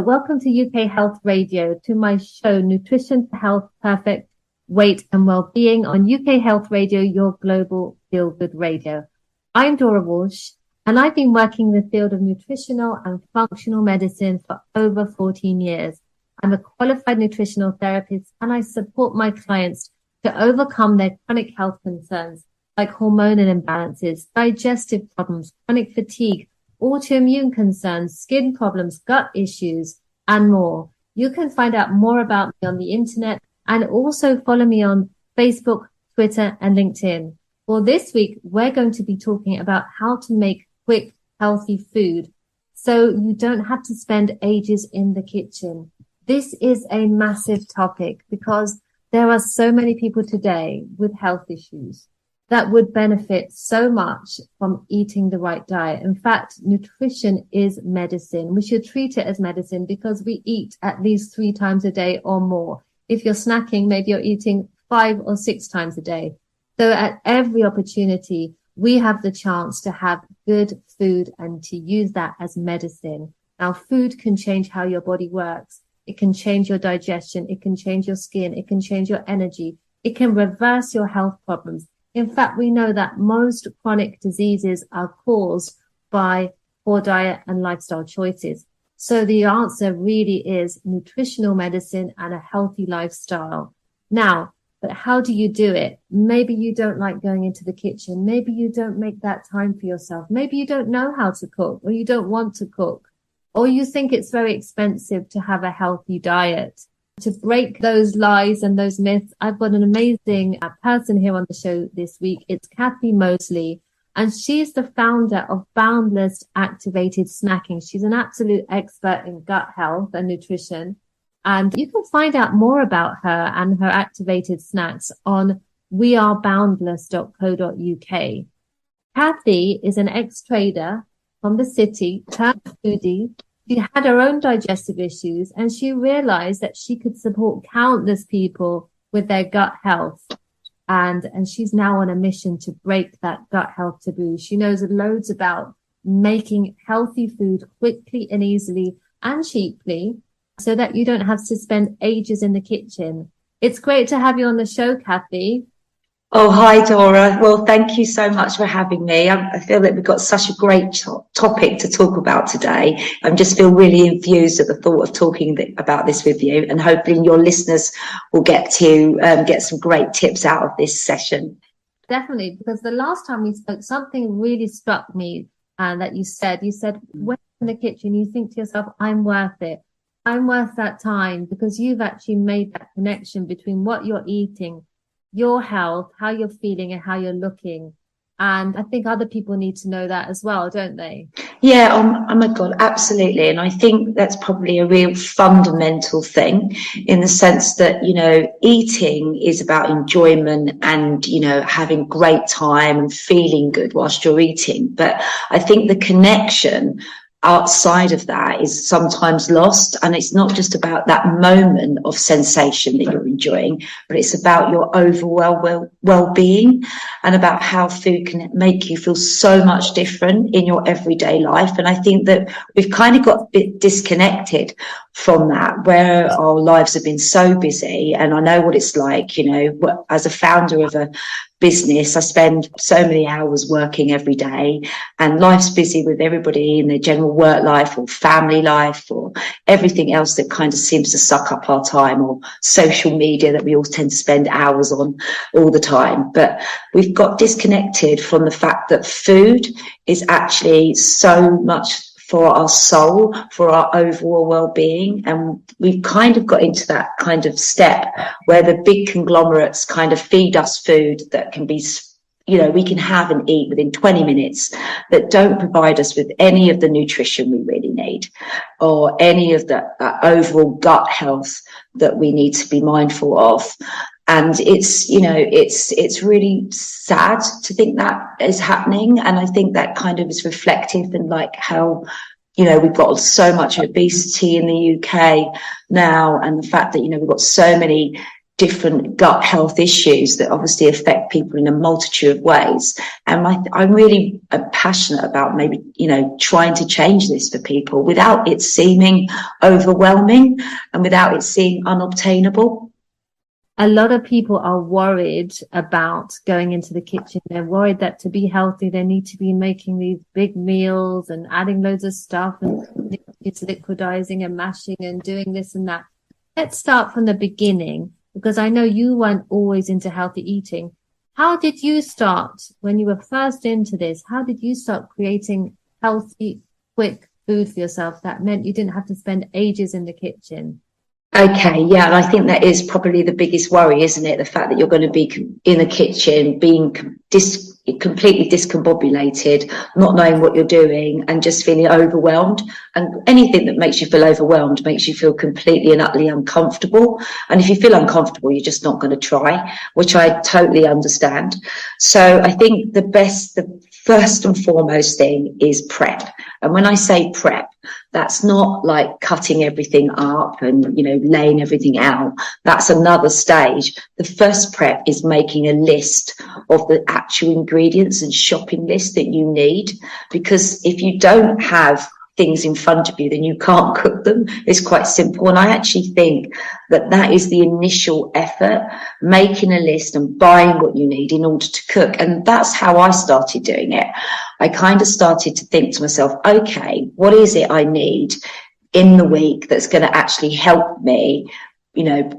welcome to UK Health Radio, to my show, Nutrition for Health, Perfect Weight and Wellbeing on UK Health Radio, your global feel-good radio. I'm Dora Walsh, and I've been working in the field of nutritional and functional medicine for over 14 years. I'm a qualified nutritional therapist, and I support my clients to overcome their chronic health concerns like hormonal imbalances, digestive problems, chronic fatigue, autoimmune concerns, skin problems, gut issues, and more. You can find out more about me on the internet and also follow me on Facebook, Twitter, and LinkedIn. Well, this week, we're going to be talking about how to make quick, healthy food so you don't have to spend ages in the kitchen. This is a massive topic because there are so many people today with health issues that would benefit so much from eating the right diet. In fact, nutrition is medicine. We should treat it as medicine because we eat at least 3 times a day or more. If you're snacking, maybe you're eating 5 or 6 times a day. So at every opportunity, we have the chance to have good food and to use that as medicine. Now, food can change how your body works. It can change your digestion. It can change your skin. It can change your energy. It can reverse your health problems. In fact, we know that most chronic diseases are caused by poor diet and lifestyle choices. So the answer really is nutritional medicine and a healthy lifestyle. Now, but how do you do it? Maybe you don't like going into the kitchen. Maybe you don't make that time for yourself. Maybe you don't know how to cook, or you don't want to cook, or you think it's very expensive to have a healthy diet. To break those lies and those myths, I've got an amazing person here on the show this week. It's Cathy Mosely, and she's the founder of Boundless Activated Snacking. She's an absolute expert in gut health and nutrition. And you can find out more about her and her activated snacks on weareboundless.co.uk. Cathy is an ex-trader from the city, turned foodie. She had her own digestive issues, and she realized that she could support countless people with their gut health. And she's now on a mission to break that gut health taboo. She knows loads about making healthy food quickly and easily and cheaply so that you don't have to spend ages in the kitchen. It's great to have you on the show, Cathy. Oh, hi, Dora. Well, thank you so much for having me. I feel that we've got such a great topic to talk about today. I just feel really infused at the thought of talking about this with you, and hopefully your listeners will get to get some great tips out of this session. Definitely, because the last time we spoke, something really struck me that you said, when you're in the kitchen, you think to yourself, I'm worth it. I'm worth that time, because you've actually made that connection between what you're eating, your health, how you're feeling and how you're looking. And I think other people need to know that as well, don't they? Yeah, oh my God, absolutely. And I think that's probably a real fundamental thing, in the sense that, you know, eating is about enjoyment and, you know, having great time and feeling good whilst you're eating. But I think the connection outside of that is sometimes lost, and it's not just about that moment of sensation that you're enjoying, but it's about your overall well-being, and about how food can make you feel so much different in your everyday life. And I think that we've kind of got a bit disconnected from that, where our lives have been so busy. And I know what it's like, you know, as a founder of a business, I spend so many hours working every day, and life's busy with everybody in their general work life or family life or everything else that kind of seems to suck up our time, or social media that we all tend to spend hours on all the time. But we've got disconnected from the fact that food is actually so much for our soul, for our overall well-being. And we've kind of got into that kind of step where the big conglomerates kind of feed us food that can be, you know, we can have and eat within 20 minutes, that don't provide us with any of the nutrition we really need, or any of the overall gut health that we need to be mindful of. And it's, you know, it's really sad to think that is happening. And I think that kind of is reflective in like how, you know, we've got so much obesity in the UK now, and the fact that, you know, we've got so many different gut health issues that obviously affect people in a multitude of ways. And I'm really passionate about maybe, you know, trying to change this for people without it seeming overwhelming and without it seeming unobtainable. A lot of people are worried about going into the kitchen. They're worried that to be healthy, they need to be making these big meals and adding loads of stuff and it's liquidizing and mashing and doing this and that. Let's start from the beginning, because I know you weren't always into healthy eating. How did you start when you were first into this? How did you start creating healthy, quick food for yourself that meant you didn't have to spend ages in the kitchen? Okay, yeah, and I think that is probably the biggest worry, isn't it? The fact that you're going to be in the kitchen, being completely discombobulated, not knowing what you're doing, and just feeling overwhelmed. And anything that makes you feel overwhelmed makes you feel completely and utterly uncomfortable. And if you feel uncomfortable, you're just not going to try, which I totally understand. So I think the first and foremost thing is prep. And when I say prep, that's not like cutting everything up and, you know, laying everything out. That's another stage. The first prep is making a list of the actual ingredients and shopping list that you need. Because if you don't have things in front of you, then you can't cook them. It's quite simple. And I actually think that is the initial effort, making a list and buying what you need in order to cook. And that's how I started doing it. I kind of started to think to myself, okay, what is it I need in the week that's going to actually help me, you know,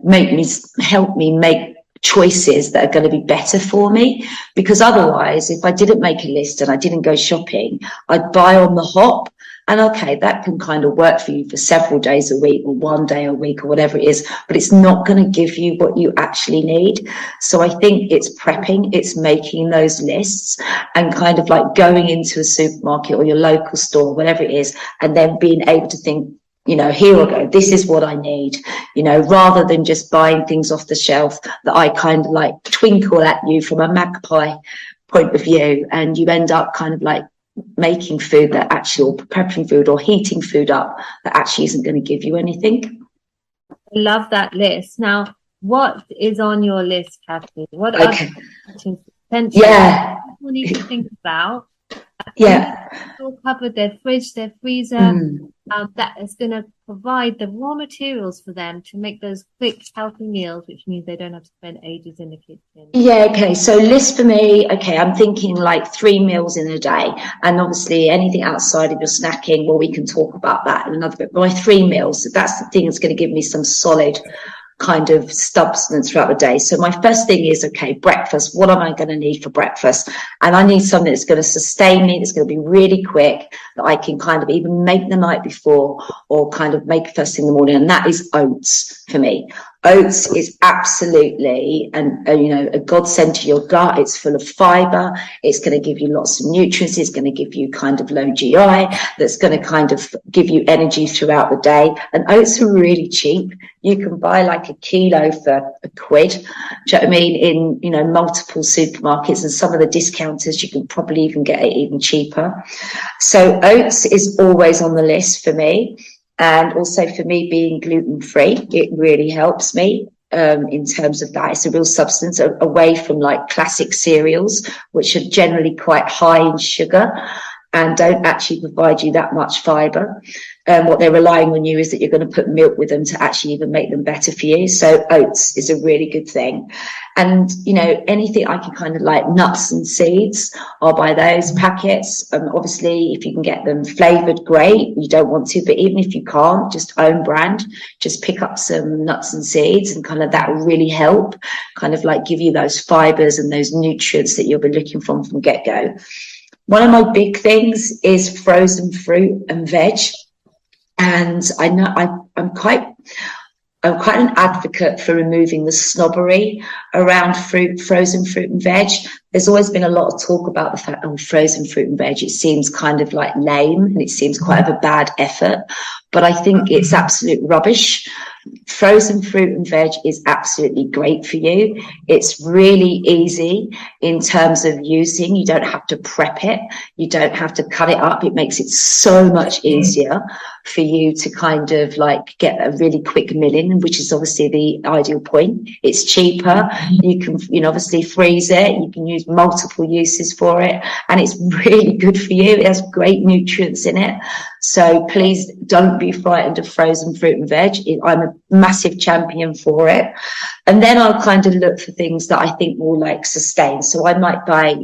help me make choices that are going to be better for me? Because otherwise, if I didn't make a list and I didn't go shopping, I'd buy on the hop. And okay, that can kind of work for you for several days a week or one day a week or whatever it is, but it's not going to give you what you actually need. So I think it's prepping, it's making those lists and kind of like going into a supermarket or your local store, whatever it is, and then being able to think, you know, here I go, this is what I need, you know, rather than just buying things off the shelf that I kind of like twinkle at you from a magpie point of view, and you end up kind of like making food that actually, or prepping food or heating food up that actually isn't going to give you anything. I love that list. Now, what is on your list, Cathy? What okay. People need to think about? Yeah. All covered their fridge, their freezer. That is going to provide the raw materials for them to make those quick, healthy meals, which means they don't have to spend ages in the kitchen. Yeah, okay. So list for me, okay, I'm thinking like 3 meals in a day. And obviously anything outside of your snacking, well, we can talk about that in another bit. But my 3 meals, that's the thing that's going to give me some solid kind of substance throughout the day. So my first thing is, okay, breakfast. What am I going to need for breakfast? And I need something that's going to sustain me, that's going to be really quick, that I can kind of even make the night before or kind of make first thing in the morning. And that is oats for me. Oats is absolutely a godsend to your gut. It's full of fiber. It's going to give you lots of nutrients. It's going to give you kind of low GI. That's going to kind of give you energy throughout the day. And oats are really cheap. You can buy like a kilo for £1. Do you know what I mean? In, multiple supermarkets, and some of the discounters, you can probably even get it even cheaper. So oats is always on the list for me. And also for me being gluten-free, it really helps me in terms of that. It's a real substance away from like classic cereals, which are generally quite high in sugar and don't actually provide you that much fiber. What they're relying on you is that you're going to put milk with them to actually even make them better for you. So oats is a really good thing. And, anything I can kind of like nuts and seeds, I'll buy those packets. Obviously, if you can get them flavored, great. You don't want to, but even if you can't, just own brand, just pick up some nuts and seeds and kind of that will really help kind of like give you those fibers and those nutrients that you'll be looking from get-go. One of my big things is frozen fruit and veg. And I know I'm quite an advocate for removing the snobbery around frozen fruit and veg. There's always been a lot of talk about the fact, frozen fruit and veg, it seems kind of like lame and it seems quite of a bad effort. But I think it's absolute rubbish. Frozen fruit and veg is absolutely great for you. It's really easy in terms of using. You don't have to prep it. You don't have to cut it up. It makes it so much easier. for you to kind of like get a really quick meal in, which is obviously the ideal point. It's cheaper. You can, obviously freeze it. You can use multiple uses for it, and it's really good for you. It has great nutrients in it. So please don't be frightened of frozen fruit and veg. I'm a massive champion for it. And then I'll kind of look for things that I think will like sustain. So I might buy,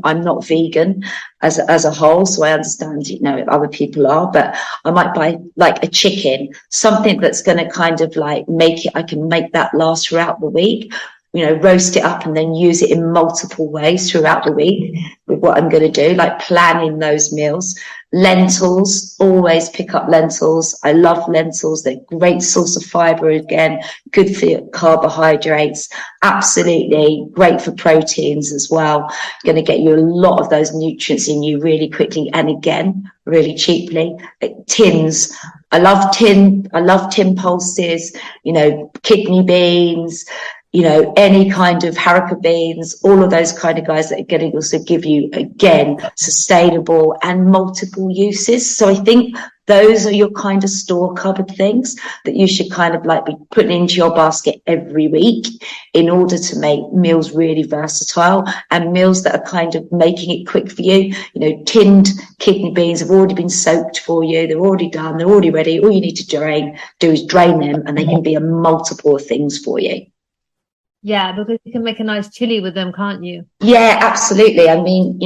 I'm not vegan as a whole, so I understand, other people are, but I might buy like a chicken, something that's going to kind of like I can make that last throughout the week. Roast it up and then use it in multiple ways throughout the week with what I'm going to do, like planning those meals. Lentils, always pick up lentils. I love lentils. They're a great source of fiber, again, good for carbohydrates, absolutely great for proteins as well. Going to get you a lot of those nutrients in you really quickly and again, really cheaply. Tins. I love tin pulses, kidney beans, any kind of haricot beans, all of those kind of guys that are going to also give you, again, sustainable and multiple uses. So I think those are your kind of store cupboard things that you should kind of like be putting into your basket every week in order to make meals really versatile and meals that are kind of making it quick for you. Tinned kidney beans have already been soaked for you. They're already done. They're already ready. All you need to do is drain them, and they can be a multiple of things for you. Yeah, because you can make a nice chili with them, can't you? Yeah, absolutely. I mean,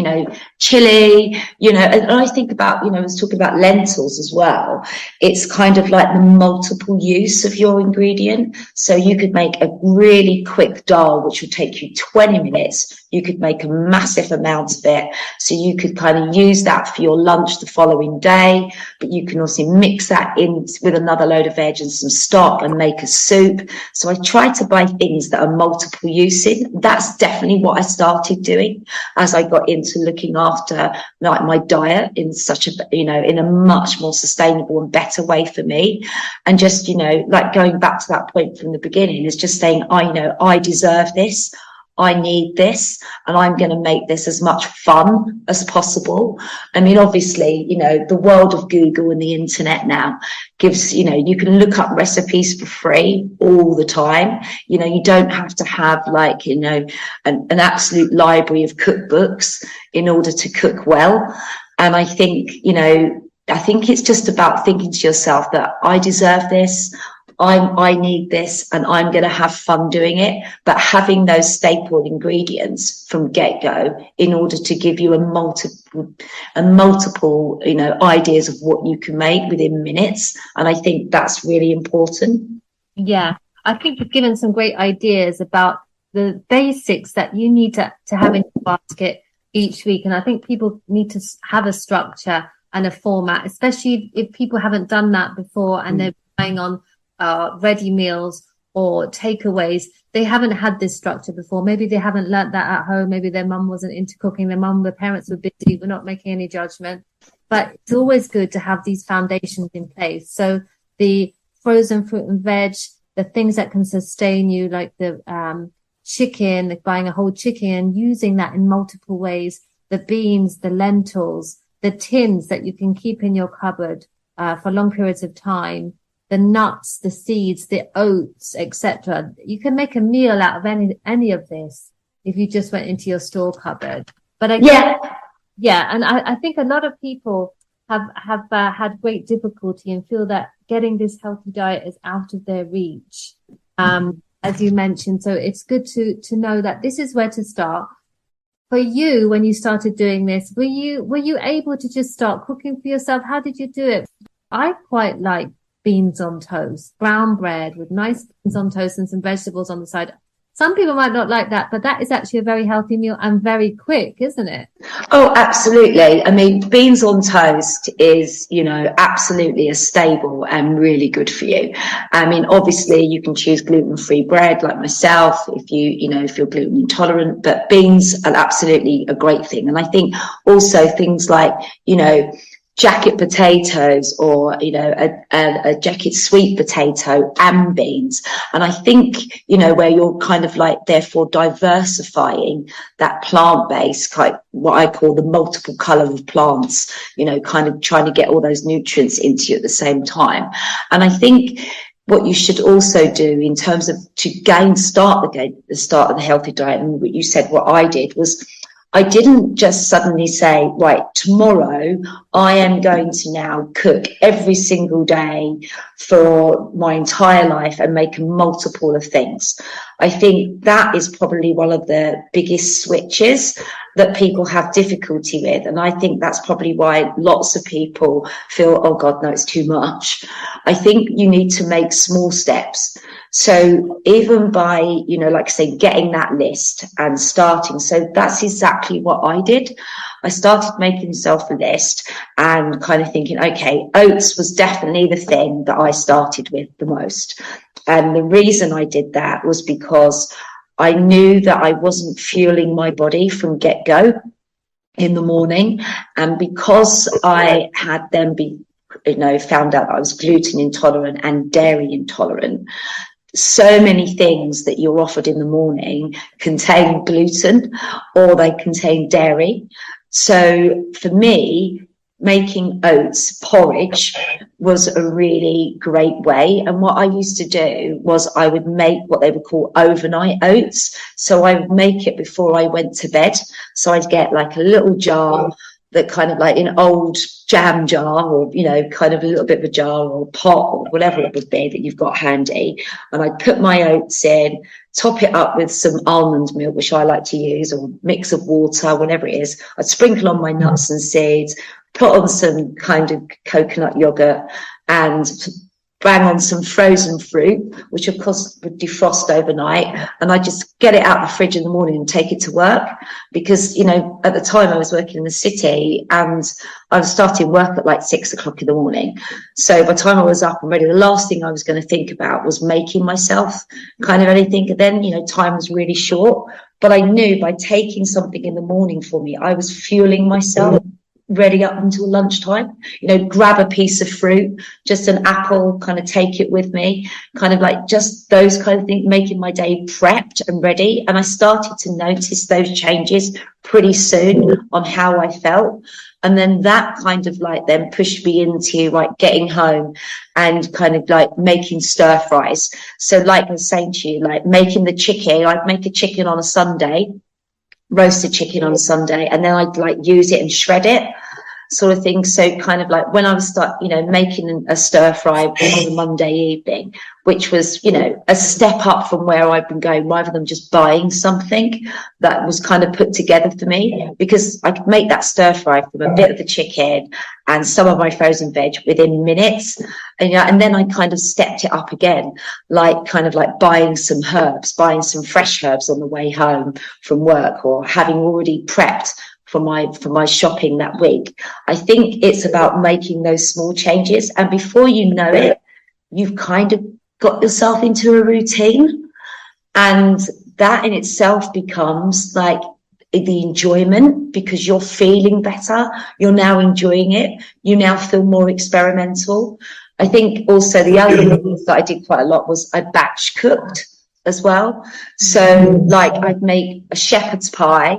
chili, and I think about, I was talking about lentils as well. It's kind of like the multiple use of your ingredient. So you could make a really quick dal, which would take you 20 minutes. You could make a massive amount of it. So you could kind of use that for your lunch the following day, but you can also mix that in with another load of veg and some stock and make a soup. So I try to buy things that are multiple using. That's definitely what I started doing as I got into looking after like my diet in such a, in a much more sustainable and better way for me. And just, like going back to that point from the beginning is just saying, I deserve this. I need this, and I'm going to make this as much fun as possible. I mean, obviously, the world of Google and the internet now gives, you can look up recipes for free all the time. You don't have to have like, an absolute library of cookbooks in order to cook well. And I think, it's just about thinking to yourself that I deserve this. I need this, and I'm going to have fun doing it, but having those staple ingredients from get-go in order to give you a multiple, ideas of what you can make within minutes. And I think that's really important. Yeah, I think you've given some great ideas about the basics that you need to have in your basket each week. And I think people need to have a structure and a format, especially if people haven't done that before and they're relying on ready meals or takeaways. They haven't had this structure before. Maybe they haven't learnt that at home. Maybe their mum wasn't into cooking. Their parents were busy. We're not making any judgment, but it's always good to have these foundations in place. So the frozen fruit and veg, the things that can sustain you, like the chicken, like buying a whole chicken and using that in multiple ways, the beans, the lentils, the tins that you can keep in your cupboard for long periods of time, the nuts, the seeds, the oats, etc. You can make a meal out of any of this if you just went into your store cupboard. But and I think a lot of people have had great difficulty and feel that getting this healthy diet is out of their reach, as you mentioned. So it's good to know that this is where to start. For you, when you started doing this, were you able to just start cooking for yourself? How did you do it? I quite like beans on toast, brown bread with nice beans on toast and some vegetables on the side. Some people might not like that, but that is actually a very healthy meal and very quick, isn't it? Oh, absolutely. I mean, beans on toast is, absolutely a staple and really good for you. I mean, obviously you can choose gluten-free bread like myself if if you're gluten intolerant, but beans are absolutely a great thing. And I think also things like, jacket potatoes, or a jacket sweet potato and beans. And I think where you're kind of like therefore diversifying that plant base, what I call the multiple color of plants, kind of trying to get all those nutrients into you at the same time. And I think what you should also do in terms of to start the healthy diet, and what you said, what I did was, I didn't just suddenly say, right, tomorrow I am going to now cook every single day for my entire life and make a multiple of things. I think that is probably one of the biggest switches that people have difficulty with. And I think that's probably why lots of people feel, oh God, no, it's too much. I think you need to make small steps. So even by, like I say, getting that list and starting. So that's exactly what I did. I started making myself a list and kind of thinking, okay, oats was definitely the thing that I started with the most. And the reason I did that was because I knew that I wasn't fueling my body from get-go in the morning. And because I had then found out that I was gluten intolerant and dairy intolerant, so many things that you're offered in the morning contain gluten or they contain dairy. So for me, making oats porridge was a really great way. And what I used to do was I would make what they would call overnight oats. So I would make it before I went to bed. So I'd get like a little jar, that kind of like an old jam jar, or kind of a little bit of a jar or pot or whatever it would be that you've got handy, and I'd put my oats in, top it up with some almond milk, which I like to use, or mix of water, whatever it is. I'd sprinkle on my nuts and seeds, put on some kind of coconut yogurt, and bang on some frozen fruit, which of course would defrost overnight, and I just get it out of the fridge in the morning and take it to work. Because at the time I was working in the city and I was starting work at like 6 o'clock in the morning, so by the time I was up and ready, the last thing I was going to think about was making myself kind of anything. And then time was really short, but I knew by taking something in the morning for me, I was fueling myself ready up until lunchtime. Grab a piece of fruit, just an apple, kind of take it with me, kind of like just those kind of things, making my day prepped and ready. And I started to notice those changes pretty soon on how I felt. And then that kind of like then pushed me into like getting home and kind of like making stir fries. So like I was saying to you, like making the chicken, I'd make a chicken on a Sunday, roasted chicken on a Sunday, and then I'd like use it and shred it, sort of thing. So kind of like when I was making a stir fry on a Monday evening, which was a step up from where I've been going, rather than just buying something that was kind of put together for me, because I could make that stir fry from a bit of the chicken and some of my frozen veg within minutes. And then I kind of stepped it up again, like kind of like buying some fresh herbs on the way home from work, or having already prepped for my shopping that week. I think it's about making those small changes, and before you know it, you've kind of got yourself into a routine, and that in itself becomes like the enjoyment, because you're feeling better, you're now enjoying it, you now feel more experimental. I think also the other thing that I did quite a lot was I batch cooked as well. So like I'd make a shepherd's pie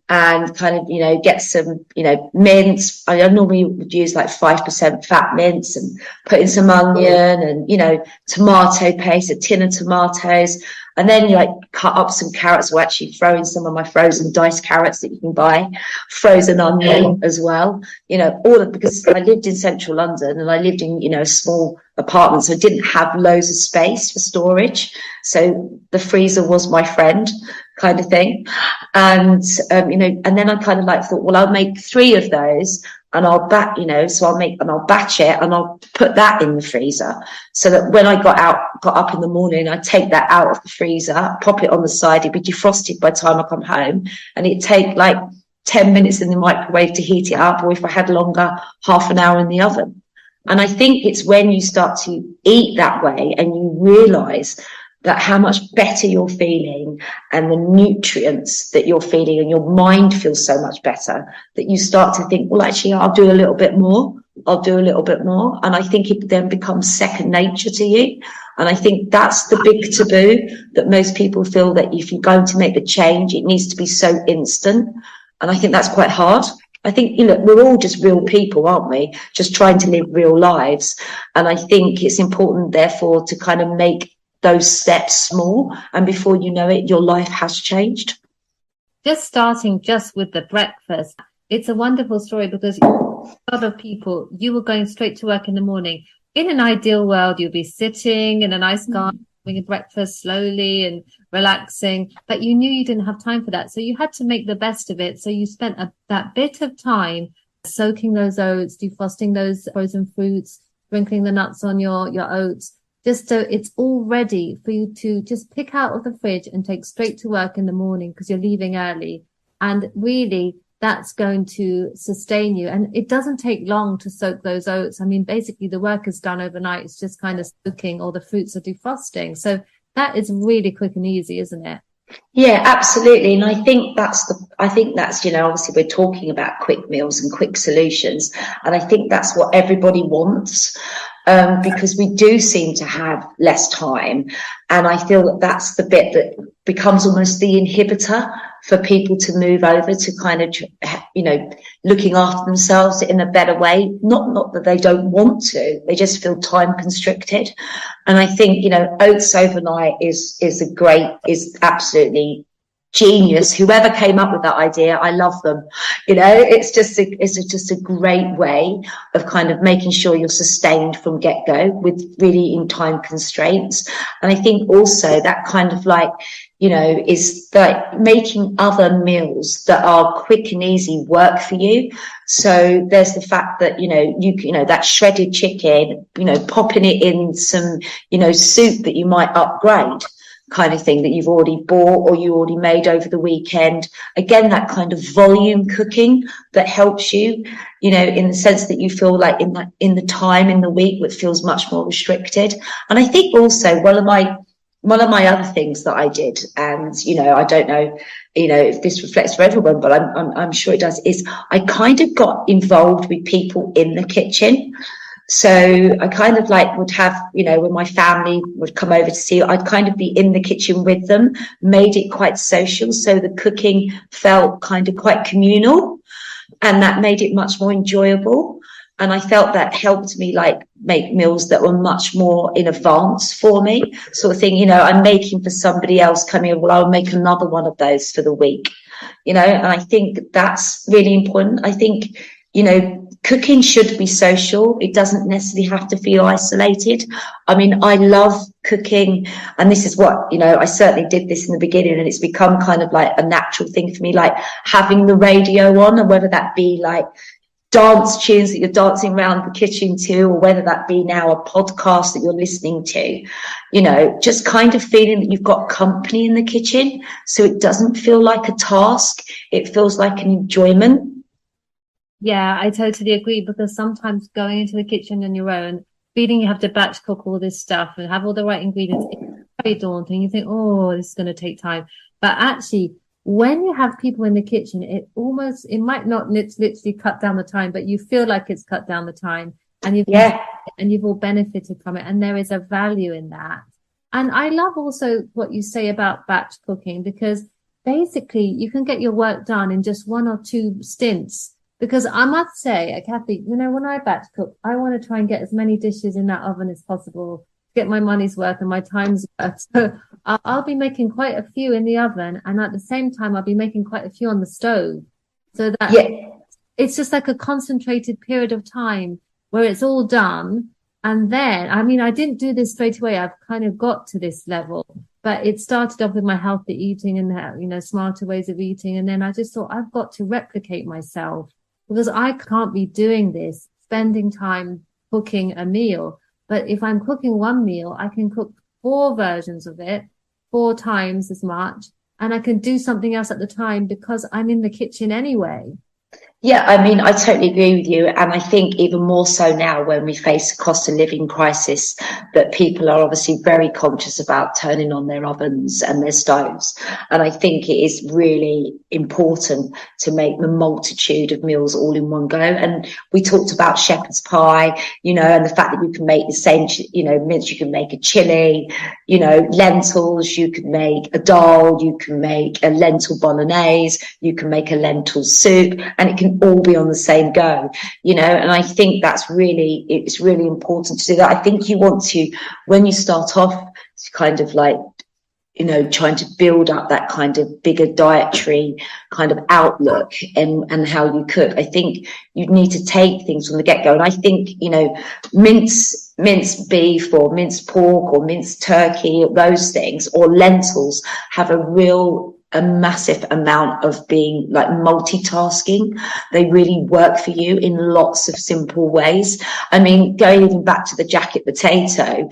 and kind of, get some, mince. I normally would use like 5% fat mince, and put in some onion and, tomato paste, a tin of tomatoes. And then you like cut up some carrots, or actually throw in some of my frozen diced carrots that you can buy, frozen onion as well, because I lived in central London and I lived in, a small apartment, so I didn't have loads of space for storage. So the freezer was my friend, kind of thing. And, and then I kind of like thought, well, I'll make 3 of those, and I'll batch it, and I'll put that in the freezer, so that when I got up in the morning, I'd take that out of the freezer, pop it on the side, it'd be defrosted by the time I come home, and it'd take like 10 minutes in the microwave to heat it up, or if I had longer, half an hour in the oven. And I think it's when you start to eat that way and you realize that how much better you're feeling and the nutrients that you're feeling, and your mind feels so much better that you start to think, well, actually, I'll do a little bit more. I'll do a little bit more. And I think it then becomes second nature to you. And I think that's the big taboo, that most people feel that if you're going to make the change, it needs to be so instant. And I think that's quite hard. I think, we're all just real people, aren't we? Just trying to live real lives. And I think it's important, therefore, to kind of make those steps small. And before you know it, your life has changed. Just starting just with the breakfast. It's a wonderful story, because a lot of people, you were going straight to work in the morning. In an ideal world, you'll be sitting in a nice garden, having a breakfast slowly and relaxing, but you knew you didn't have time for that. So you had to make the best of it. So you spent that bit of time soaking those oats, defrosting those frozen fruits, sprinkling the nuts on your oats, just so it's all ready for you to just pick out of the fridge and take straight to work in the morning, because you're leaving early. And really, that's going to sustain you. And it doesn't take long to soak those oats. I mean, basically the work is done overnight. It's just kind of soaking, or the fruits are defrosting. So that is really quick and easy, isn't it? Yeah, absolutely. And I think that's, obviously we're talking about quick meals and quick solutions. And I think that's what everybody wants, because we do seem to have less time. And I feel that that's the bit that becomes almost the inhibitor for people to move over to kind of, looking after themselves in a better way. Not that they don't want to, they just feel time constricted. And I think, oats overnight is absolutely genius. Whoever came up with that idea, I love them. It's just a great way of kind of making sure you're sustained from get-go with really in time constraints. And I think also that kind of is like making other meals that are quick and easy work for you. So there's the fact that, that shredded chicken, popping it in some, soup that you might upgrade, kind of thing, that you've already bought or you already made over the weekend. Again, that kind of volume cooking that helps you, in the sense that you feel like in the time in the week, which feels much more restricted. And I think also one of my other things that I did, and I don't know, if this reflects for everyone, but I'm sure it does, is I kind of got involved with people in the kitchen. So I kind of would have, when my family would come over to see, I'd kind of be in the kitchen with them, made it quite social. So the cooking felt kind of quite communal, and that made it much more enjoyable. And I felt that helped me make meals that were much more in advance for me, sort of thing. I'm making for somebody else coming in. Well, I'll make another one of those for the week, and I think that's really important. I think, cooking should be social. It doesn't necessarily have to feel isolated. I mean, I love cooking, and this is what, I certainly did this in the beginning, and it's become kind of like a natural thing for me, like having the radio on, and whether that be dance tunes that you're dancing around the kitchen to, or whether that be now a podcast that you're listening to, just kind of feeling that you've got company in the kitchen. So it doesn't feel like a task. It feels like an enjoyment. Yeah, I totally agree, because sometimes going into the kitchen on your own, feeling you have to batch cook all this stuff and have all the right ingredients, it's very daunting. You think, oh, this is going to take time. But actually, when you have people in the kitchen, it might not literally cut down the time, but you feel like it's cut down the time, and you've all benefited from it. And there is a value in that. And I love also what you say about batch cooking, because basically you can get your work done in just 1 or 2 stints. Because I must say, Cathy, when I batch cook, I want to try and get as many dishes in that oven as possible, get my money's worth and my time's worth. So I'll be making quite a few in the oven, and at the same time, I'll be making quite a few on the stove. So that it's just like a concentrated period of time where it's all done. And then, I mean, I didn't do this straight away. I've kind of got to this level, but it started off with my healthy eating and, smarter ways of eating. And then I just thought, I've got to replicate myself, because I can't be doing this, spending time cooking a meal. But if I'm cooking one meal, I can cook 4 versions of it, 4 times as much, and I can do something else at the time because I'm in the kitchen anyway. Yeah, I mean, I totally agree with you. And I think even more so now when we face a cost of living crisis, that people are obviously very conscious about turning on their ovens and their stoves. And I think it is really important to make the multitude of meals all in one go. And we talked about shepherd's pie, and the fact that you can make the same, mince, you can make a chili, lentils, you can make a dal, you can make a lentil bolognese, you can make a lentil soup, and it can all be on the same go, and I think it's really important to do that. I think you want to, when you start off, kind of like, trying to build up that kind of bigger dietary kind of outlook and how you cook. I think you need to take things from the get-go. And I think, minced beef or minced pork or minced turkey, those things, or lentils have a massive amount of being like multitasking. They really work for you in lots of simple ways. I mean, going even back to the jacket potato,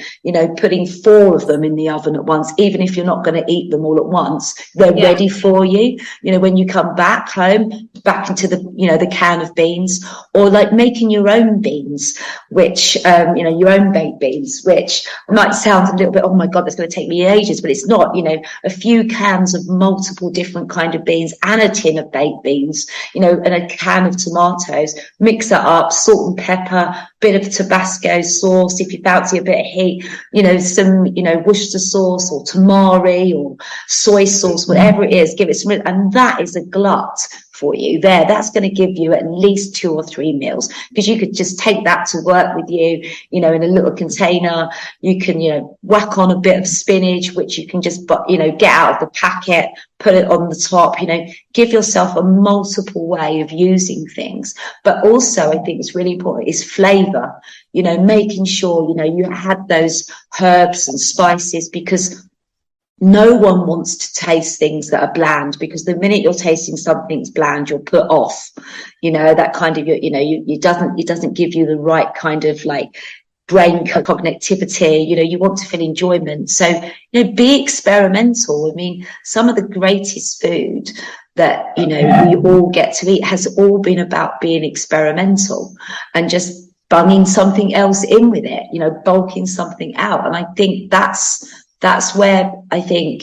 putting 4 of them in the oven at once, even if you're not going to eat them all at once, they're ready for you. When you come back home, back into the can of beans, or like making your own beans, which, your own baked beans, which might sound a little bit, oh my God, that's going to take me ages, but it's not. A few cans of multiple different kind of beans and a tin of baked beans, and a can of tomatoes, mix that up, salt and pepper, bit of Tabasco sauce if you fancy a bit of heat, some, Worcester sauce or tamari or soy sauce, whatever it is, give it some, and that is a glut for you there. That's going to give you at least 2 or 3 meals, because you could just take that to work with you, in a little container. You can, whack on a bit of spinach, which you can just, get out of the packet, put it on the top, give yourself a multiple way of using things. But also, I think it's really important is flavor, making sure, you had those herbs and spices, because no one wants to taste things that are bland, because the minute you're tasting something's bland, you're put off, that kind of, it doesn't give you the right kind of like brain connectivity. You want to feel enjoyment. So, be experimental. I mean, some of the greatest food that, we all get to eat has all been about being experimental and just bunging something else in with it, bulking something out. And I think that's where I think,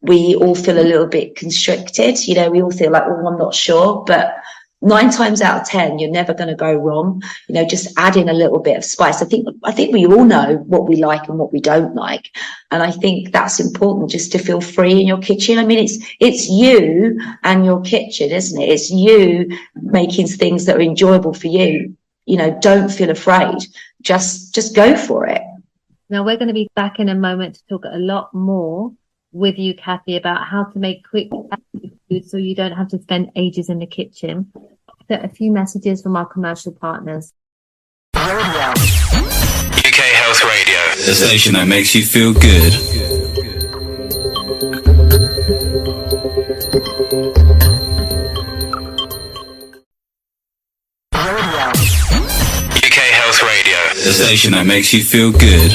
we all feel a little bit constricted. We all feel like, oh, I'm not sure. But 9 times out of 10, you're never going to go wrong. Just add in a little bit of spice. I think we all know what we like and what we don't like. And I think that's important, just to feel free in your kitchen. I mean, it's you and your kitchen, isn't it? It's you making things that are enjoyable for you. Don't feel afraid. Just go for it. Now, we're going to be back in a moment to talk a lot more with you, Cathy, about how to make quick food so you don't have to spend ages in the kitchen. A few messages from our commercial partners. UK Health Radio, the station that makes you feel good. UK Health Radio, the station that makes you feel good.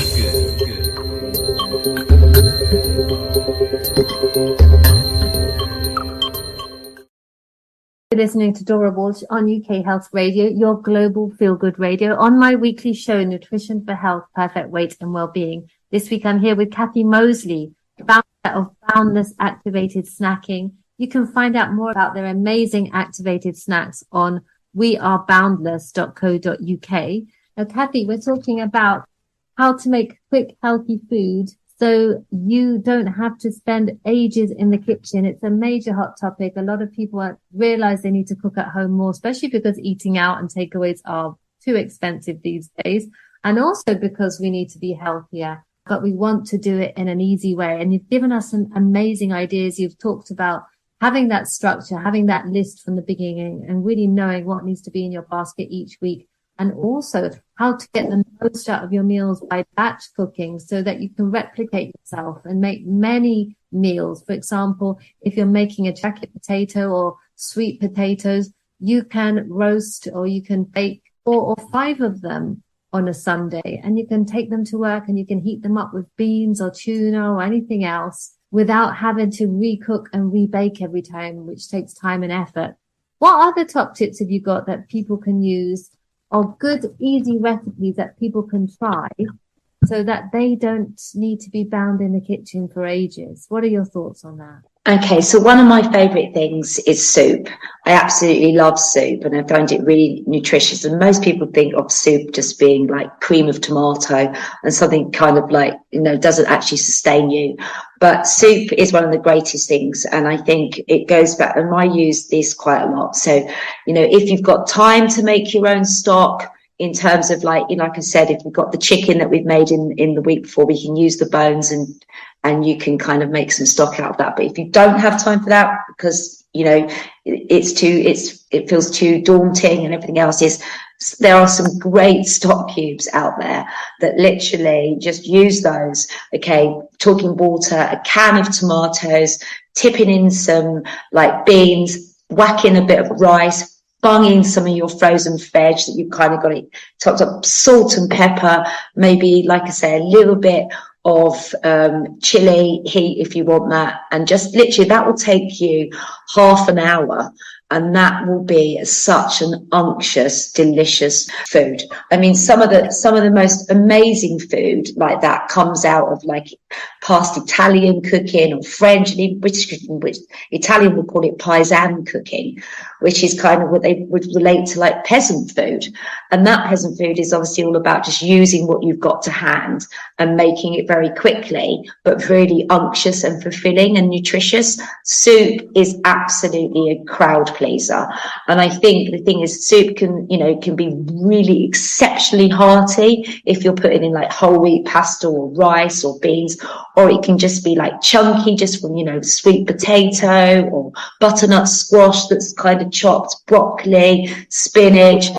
You're listening to Dora Walsh on UK Health Radio, your global feel-good radio, on my weekly show, Nutrition for Health, Perfect Weight and Wellbeing. This week I'm here with Cathy Mosely, founder of Boundless Activated Snacking. You can find out more about their amazing activated snacks on weareboundless.co.uk. Now, Cathy, we're talking about how to make quick, healthy food so you don't have to spend ages in the kitchen. It's a major hot topic. A lot of people realize they need to cook at home more, especially because eating out and takeaways are too expensive these days. And also because we need to be healthier, but we want to do it in an easy way. And you've given us some amazing ideas. You've talked about having that structure, having that list from the beginning, and really knowing what needs to be in your basket each week. And also how to get the most out of your meals by batch cooking so that you can replicate yourself and make many meals. For example, if you're making a jacket potato or sweet potatoes, you can roast or you can bake 4 or 5 of them on a Sunday, and you can take them to work and you can heat them up with beans or tuna or anything else without having to recook and rebake every time, which takes time and effort. What other top tips have you got that people can use, or good, easy recipes that people can try so that they don't need to be bound in the kitchen for ages? What are your thoughts on that? Okay, so one of my favourite things is soup. I absolutely love soup, and I find it really nutritious. And most people think of soup just being like cream of tomato and something kind of like, doesn't actually sustain you. But soup is one of the greatest things. And I think it goes back, and I use this quite a lot. So, if you've got time to make your own stock, in terms of like I said, if we've got the chicken that we've made in the week before, we can use the bones and you can kind of make some stock out of that. But if you don't have time for that, because it feels too daunting and everything else, there are some great stock cubes out there that literally just use those. Okay, talking water, a can of tomatoes, tipping in some like beans, whacking a bit of rice, bunging some of your frozen veg that you've kind of got it topped up, salt and pepper, maybe, like I say, a little bit of chili heat if you want that, and just literally that will take you half an hour, and that will be such an unctuous, delicious food. I mean, some of the most amazing food like that comes out of like past Italian cooking or French and even British cooking, which Italian would call it paisan cooking, which is kind of what they would relate to like peasant food. And that peasant food is obviously all about just using what you've got to hand and making it very quickly, but really unctuous and fulfilling and nutritious. Soup is absolutely a crowd pleaser. And I think the thing is, soup can be really exceptionally hearty if you're putting in like whole wheat pasta or rice or beans, or it can just be like chunky just from, sweet potato or butternut squash that's kind of chopped, broccoli, spinach.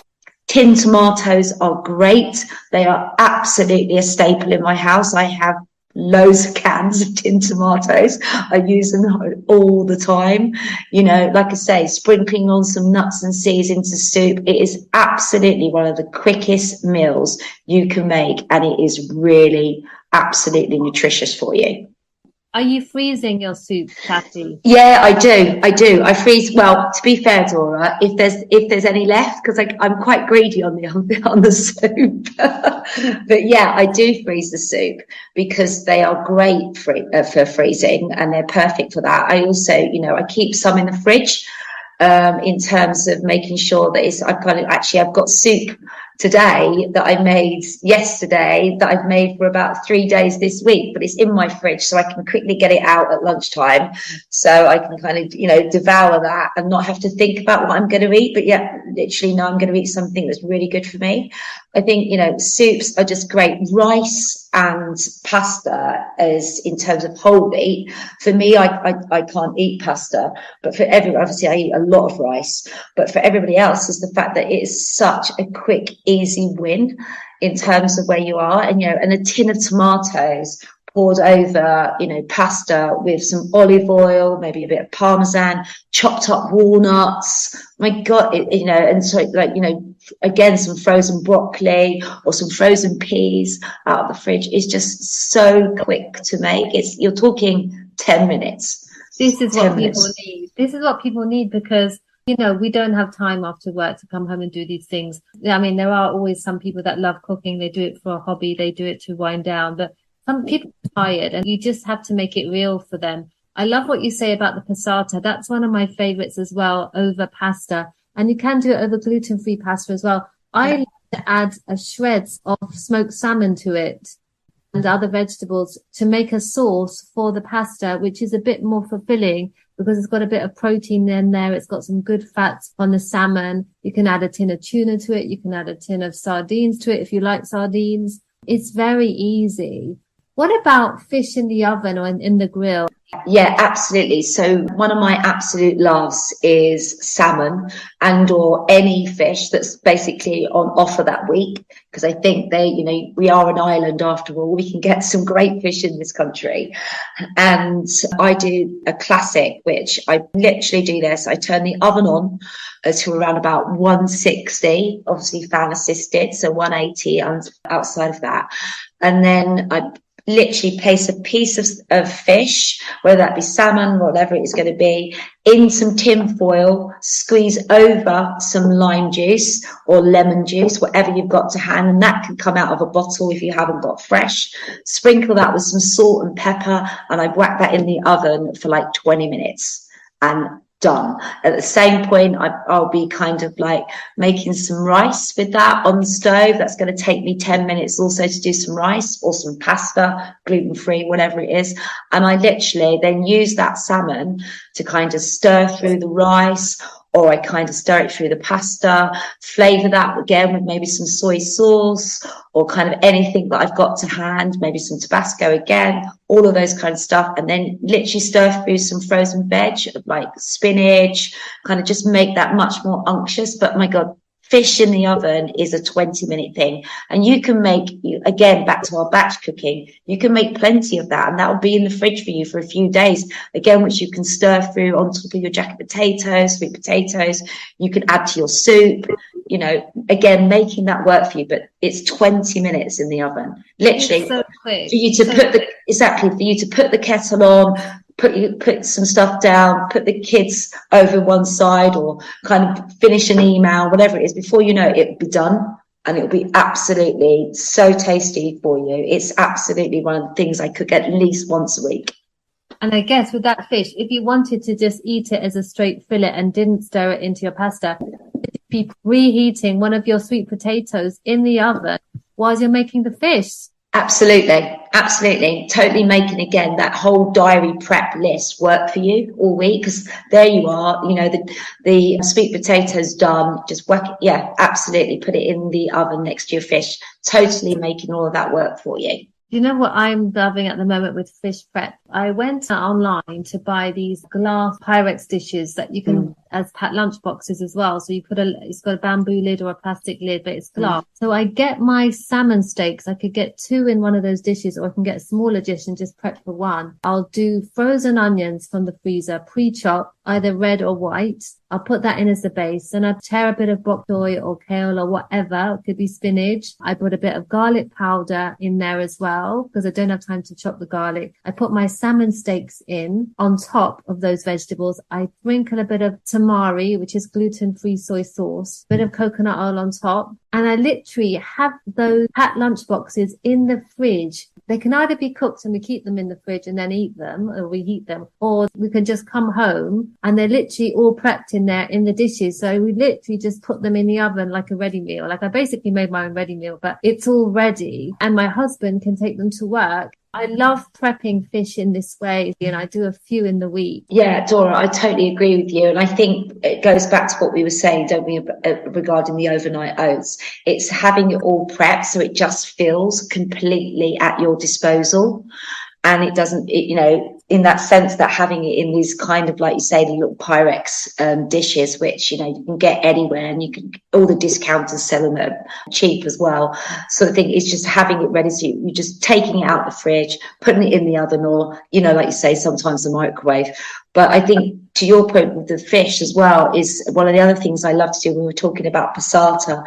Tin tomatoes are great. They are absolutely a staple in my house. I have loads of cans of tin tomatoes. I use them all the time. Like I say, sprinkling on some nuts and seeds into soup. It is absolutely one of the quickest meals you can make, and it is really absolutely nutritious for you. Are you freezing your soup, Cathy? Yeah, I do. I freeze. Well, to be fair, Dora, if there's any left, because I'm quite greedy on the soup. But yeah, I do freeze the soup because they are great for freezing, and they're perfect for that. I also, I keep some in the fridge, in terms of making sure that I've got soup today that I made yesterday that I've made for about 3 days this week, but it's in my fridge so I can quickly get it out at lunchtime, so I can kind of devour that and not have to think about what I'm going to eat, but yeah, literally know I'm going to eat something that's really good for me. I think soups are just great. Rice and pasta is, in terms of whole wheat, for me, I can't eat pasta, but for everyone, obviously I eat a lot of rice, but for everybody else is the fact that it is such a quick, easy win in terms of where you are. And and a tin of tomatoes poured over pasta with some olive oil, maybe a bit of parmesan, chopped up walnuts, my god, and so again, some frozen broccoli or some frozen peas out of the fridge is just so quick to make. You're talking 10 minutes. This is what people need. This is what people need, because we don't have time after work to come home and do these things. I mean, there are always some people that love cooking. They do it for a hobby. They do it to wind down. But some people are tired, and you just have to make it real for them. I love what you say about the passata. That's one of my favorites as well, over pasta. And you can do it over gluten-free pasta as well. I like to add shreds of smoked salmon to it and other vegetables to make a sauce for the pasta, which is a bit more fulfilling because it's got a bit of protein in there. It's got some good fats on the salmon. You can add a tin of tuna to it. You can add a tin of sardines to it if you like sardines. It's very easy. What about fish in the oven or in the grill? Yeah, absolutely. So one of my absolute loves is salmon and or any fish that's basically on offer that week, because I think we are an island after all. We can get some great fish in this country. And I do a classic, which I literally do this. I turn the oven on to around about 160, obviously fan assisted, so 180 outside of that. And then I literally place a piece of fish, whether that be salmon, whatever it is going to be, in some tin foil, squeeze over some lime juice or lemon juice, whatever you've got to hand, and that can come out of a bottle if you haven't got fresh. Sprinkle that with some salt and pepper, and I whack that in the oven for like 20 minutes and done. At the same point, I'll be kind of like making some rice with that on the stove. That's going to take me 10 minutes also to do some rice or some pasta, gluten-free, whatever it is. And I literally then use that salmon to kind of stir through the rice, or I kind of stir it through the pasta, flavour that again with maybe some soy sauce or kind of anything that I've got to hand, maybe some Tabasco again, all of those kind of stuff. And then literally stir through some frozen veg like spinach, kind of just make that much more unctuous. But my God, fish in the oven is a 20-minute thing. And you can make, again, back to our batch cooking, you can make plenty of that. And that will be in the fridge for you for a few days, again, which you can stir through on top of your jacket potatoes, sweet potatoes. You can add to your soup, you know, again, making that work for you. But it's 20 minutes in the oven, literally, so quick. For you to for you to put the kettle on, put some stuff down, put the kids over one side, or kind of finish an email, whatever it is, before you know it, it'll be done, and it'll be absolutely so tasty for you. It's absolutely one of the things I cook at least once a week. And I guess with that fish, if you wanted to just eat it as a straight fillet and didn't stir it into your pasta, you'd be reheating one of your sweet potatoes in the oven while you're making the fish. Absolutely. Totally making, again, that whole diary prep list work for you all week, because there you are, you know, the sweet potatoes done, just whack it. Yeah, absolutely. Put it in the oven next to your fish. Totally making all of that work for you. You know what I'm loving at the moment with fish prep? I went online to buy these glass Pyrex dishes that you can as packed lunch boxes as well. So you it's got a bamboo lid or a plastic lid, but it's glass. So I get my salmon steaks. I could get 2 in one of those dishes, or I can get a smaller dish and just prep for 1. I'll do frozen onions from the freezer, pre-chopped, either red or white. I'll put that in as the base, and I tear a bit of bok choy or kale or whatever. It could be spinach. I put a bit of garlic powder in there as well, because I don't have time to chop the garlic. I put my salmon steaks in on top of those vegetables. I sprinkle a bit of tamari, which is gluten-free soy sauce, bit of coconut oil on top. And I literally have those packed lunch boxes in the fridge. They can either be cooked and we keep them in the fridge and then eat them, or we heat them, or we can just come home and they're literally all prepped in there in the dishes. So we literally just put them in the oven like a ready meal. Like I basically made my own ready meal, but it's all ready, and my husband can take them to work. I love prepping fish in this way, and I do a few in the week. Yeah, Dora, I totally agree with you. And I think it goes back to what we were saying, don't we, regarding the overnight oats. It's having it all prepped so it just feels completely at your disposal. And it doesn't, you know, in that sense that having it in these kind of, like you say, the little Pyrex dishes, which, you know, you can get anywhere, and you can, all the discounters sell them at cheap as well. So the thing is just having it ready. So you're just taking it out the fridge, putting it in the oven, or, you know, like you say, sometimes the microwave. But I think, to your point with the fish as well, is one of the other things I love to do when we were talking about passata,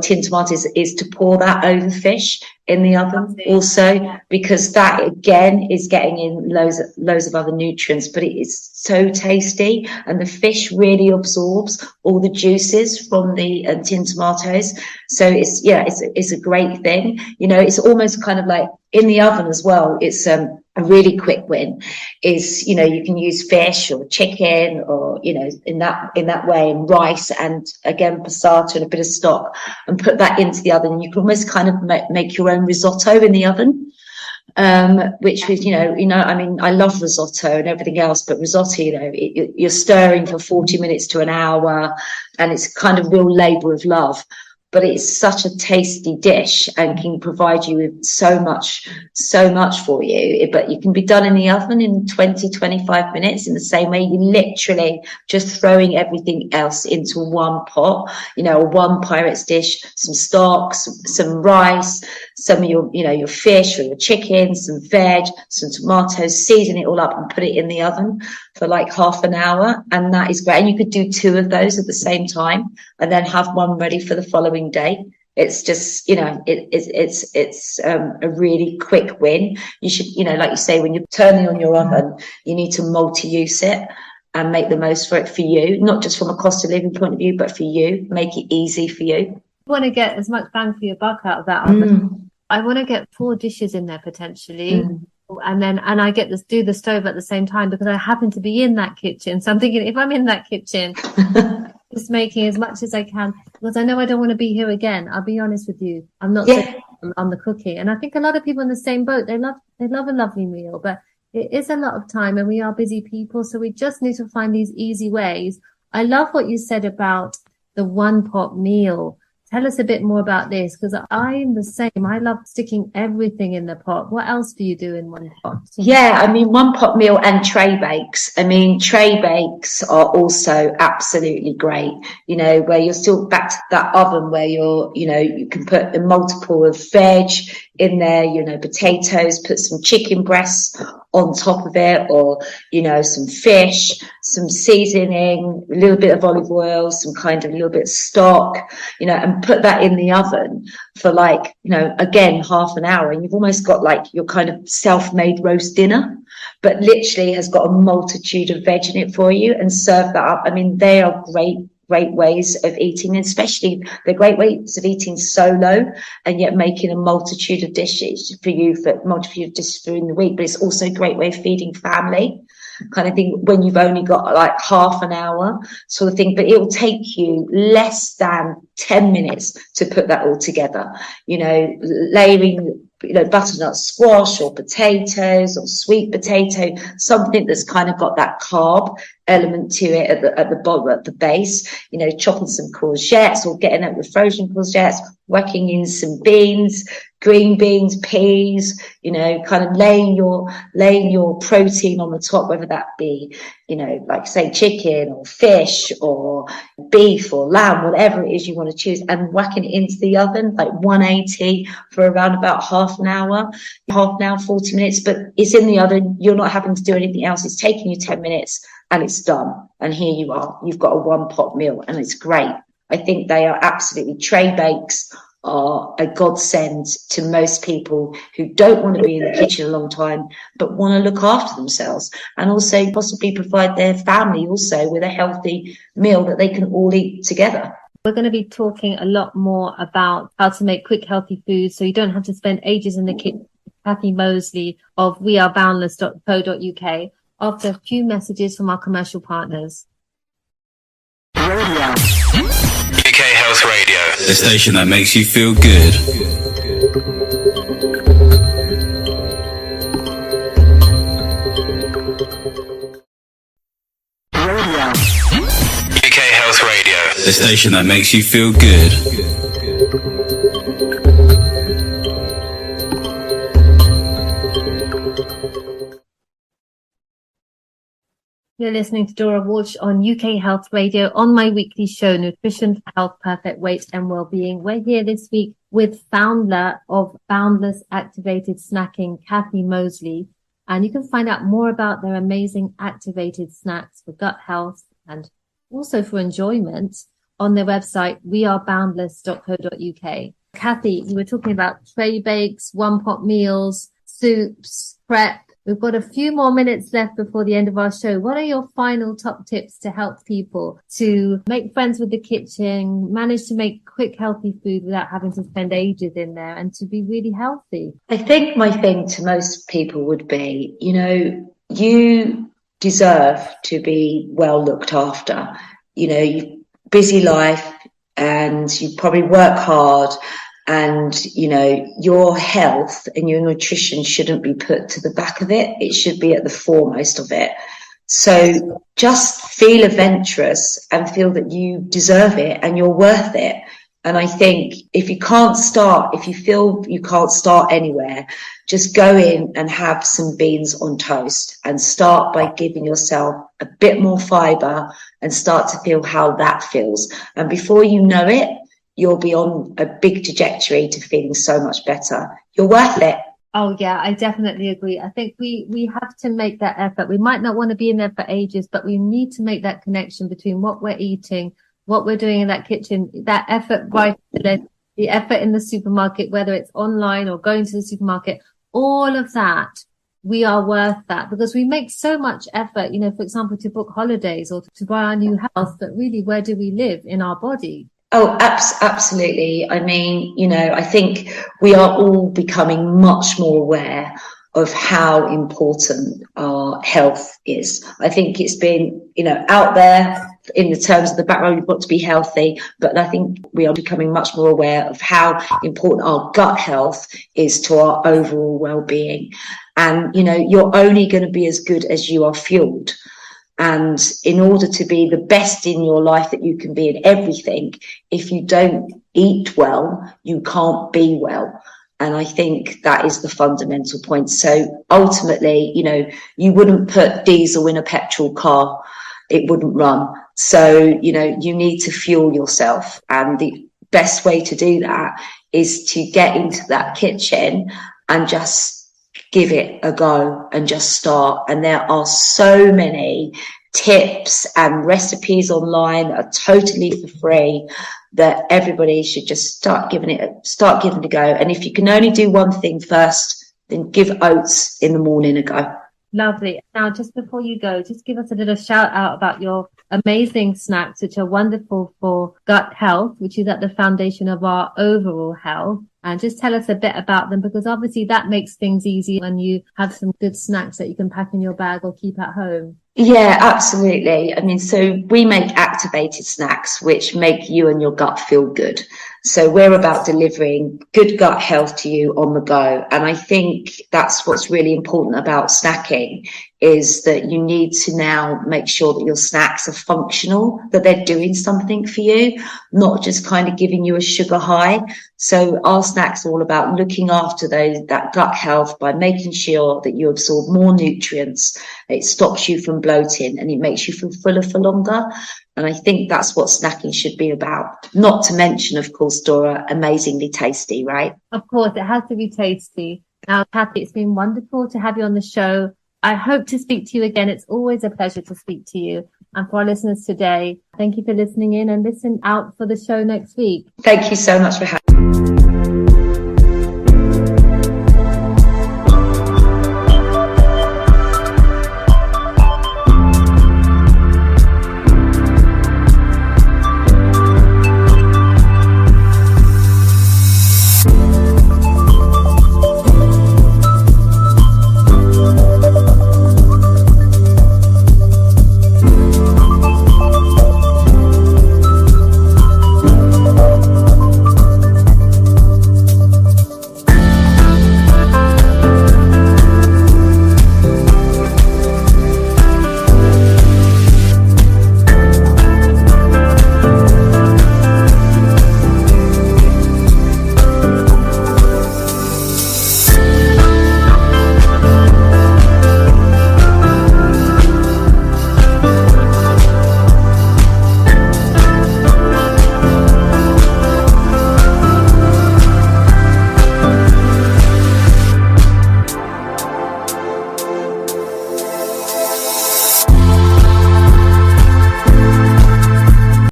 tin tomatoes, is to pour that over fish in the oven also, because that again is getting in loads of other nutrients, but it is so tasty, and the fish really absorbs all the juices from the tin tomatoes. So it's a great thing. You know, it's almost kind of like in the oven as well. It's a really quick win is, you know, you can use fish or chicken, or, you know, in that way, and rice, and again passata and a bit of stock, and put that into the oven. You can almost kind of make your own risotto in the oven, which is, you know, I mean, I love risotto and everything else, but risotto, you know, you're stirring for 40 minutes to an hour, and it's kind of real labor of love. But it's such a tasty dish and can provide you with so much for you. But you can be done in the oven in 20-25 minutes in the same way. You literally just throwing everything else into one pot, you know, one Pyrex dish, some stock, some rice, some of your fish or your chicken, some veg, some tomatoes, season it all up and put it in the oven for like half an hour. And that is great. And you could do 2 of those at the same time and then have one ready for the following day. It's just, it's a really quick win. You should, like you say, when you're turning on your oven, you need to multi-use it and make the most for it for you, not just from a cost of living point of view, but for you. Make it easy for you. You want to get as much bang for your buck out of that oven. I want to get 4 dishes in there potentially. And I get this, do the stove at the same time because I happen to be in that kitchen. So I'm thinking, if I'm in that kitchen, just making as much as I can, because I know I don't want to be here again. I'll be honest with you. I'm not on the cooking. And I think a lot of people in the same boat, they love a lovely meal, but it is a lot of time and we are busy people. So we just need to find these easy ways. I love what you said about the one pot meal. Tell us a bit more about this, because I'm the same. I love sticking everything in the pot. What else do you do in one pot? Yeah, I mean, one pot meal and tray bakes. I mean, tray bakes are also absolutely great, where you're still back to that oven where you can put a multiple of veg in there, potatoes, put some chicken breasts on top of it, or, some fish, some seasoning, a little bit of olive oil, some kind of little bit of stock, and put that in the oven for again, half an hour. And you've almost got like your kind of self-made roast dinner, but literally has got a multitude of veg in it for you, and serve that up. I mean, they are great ways of eating, and especially they're great ways of eating solo and yet making a multitude of dishes during the week. But it's also a great way of feeding family kind of thing when you've only got like half an hour sort of thing. But it will take you less than 10 minutes to put that all together, layering butternut squash or potatoes or sweet potato, something that's kind of got that carb element to it at the bottom, at the base, chopping some courgettes or getting out with frozen courgettes, whacking in some beans, green beans, peas, kind of laying your protein on the top, whether that be, like say chicken or fish or beef or lamb, whatever it is you want to choose, and whacking it into the oven, like 180 for around about half an hour, 40 minutes, but it's in the oven. You're not having to do anything else. It's taking you 10 minutes and it's done. And here you are, you've got a one pot meal and it's great. I think they are absolutely, tray bakes are a godsend to most people who don't want to be in the kitchen a long time, but want to look after themselves and also possibly provide their family also with a healthy meal that they can all eat together. We're going to be talking a lot more about how to make quick, healthy food so you don't have to spend ages in the kitchen. Cathy Mosely of weareboundless.co.uk after a few messages from our commercial partners. UK Health Radio, the station that makes you feel good. UK Health Radio, the station that makes you feel good. You're listening to Dora Walsh on UK Health Radio on my weekly show, Nutrition for Health, Perfect Weight and Wellbeing. We're here this week with founder of Boundless Activated Snacking, Cathy Mosely. And you can find out more about their amazing activated snacks for gut health and also for enjoyment on their website, weareboundless.co.uk. Cathy, you were talking about tray bakes, one pot meals, soups, prep. We've got a few more minutes left before the end of our show. What are your final top tips to help people to make friends with the kitchen, manage to make quick, healthy food without having to spend ages in there and to be really healthy? I think my thing to most people would be, you deserve to be well looked after. You busy life and you probably work hard. And, your health and your nutrition shouldn't be put to the back of it. It should be at the foremost of it. So just feel adventurous and feel that you deserve it and you're worth it. And I think if you feel you can't start anywhere, just go in and have some beans on toast and start by giving yourself a bit more fiber and start to feel how that feels. And before you know it, you'll be on a big trajectory to feeling so much better. You're worth it. Oh, yeah, I definitely agree. I think we have to make that effort. We might not want to be in there for ages, but we need to make that connection between what we're eating, what we're doing in that kitchen, that effort right to the effort in the supermarket, whether it's online or going to the supermarket, all of that, we are worth that because we make so much effort, for example, to book holidays or to buy our new house, but really, where do we live in our body? Oh, absolutely. I mean, I think we are all becoming much more aware of how important our health is. I think it's been, out there in the terms of the background, you've got to be healthy, but I think we are becoming much more aware of how important our gut health is to our overall well-being. And, you're only going to be as good as you are fueled. And in order to be the best in your life that you can be in everything, if you don't eat well, you can't be well. And I think that is the fundamental point. So ultimately, you wouldn't put diesel in a petrol car. It wouldn't run. So, you need to fuel yourself. And the best way to do that is to get into that kitchen and just give it a go and just start. And there are so many tips and recipes online that are totally for free that everybody should just start giving it a go. And if you can only do one thing first, then give oats in the morning a go. Lovely. Now, just before you go, just give us a little shout out about your amazing snacks, which are wonderful for gut health, which is at the foundation of our overall health. And just tell us a bit about them, because obviously that makes things easy when you have some good snacks that you can pack in your bag or keep at home. Yeah, absolutely. I mean, so we make activated snacks, which make you and your gut feel good. So we're about delivering good gut health to you on the go. And I think that's what's really important about snacking, is that you need to now make sure that your snacks are functional, that they're doing something for you, not just kind of giving you a sugar high. So our snacks are all about looking after that gut health by making sure that you absorb more nutrients. It stops you from bloating and it makes you feel fuller for longer. And I think that's what snacking should be about. Not to mention, of course, Dora, amazingly tasty, right? Of course, it has to be tasty. Now, Cathy, it's been wonderful to have you on the show. I hope to speak to you again. It's always a pleasure to speak to you. And for our listeners today, thank you for listening in and listen out for the show next week. Thank you so much for having me.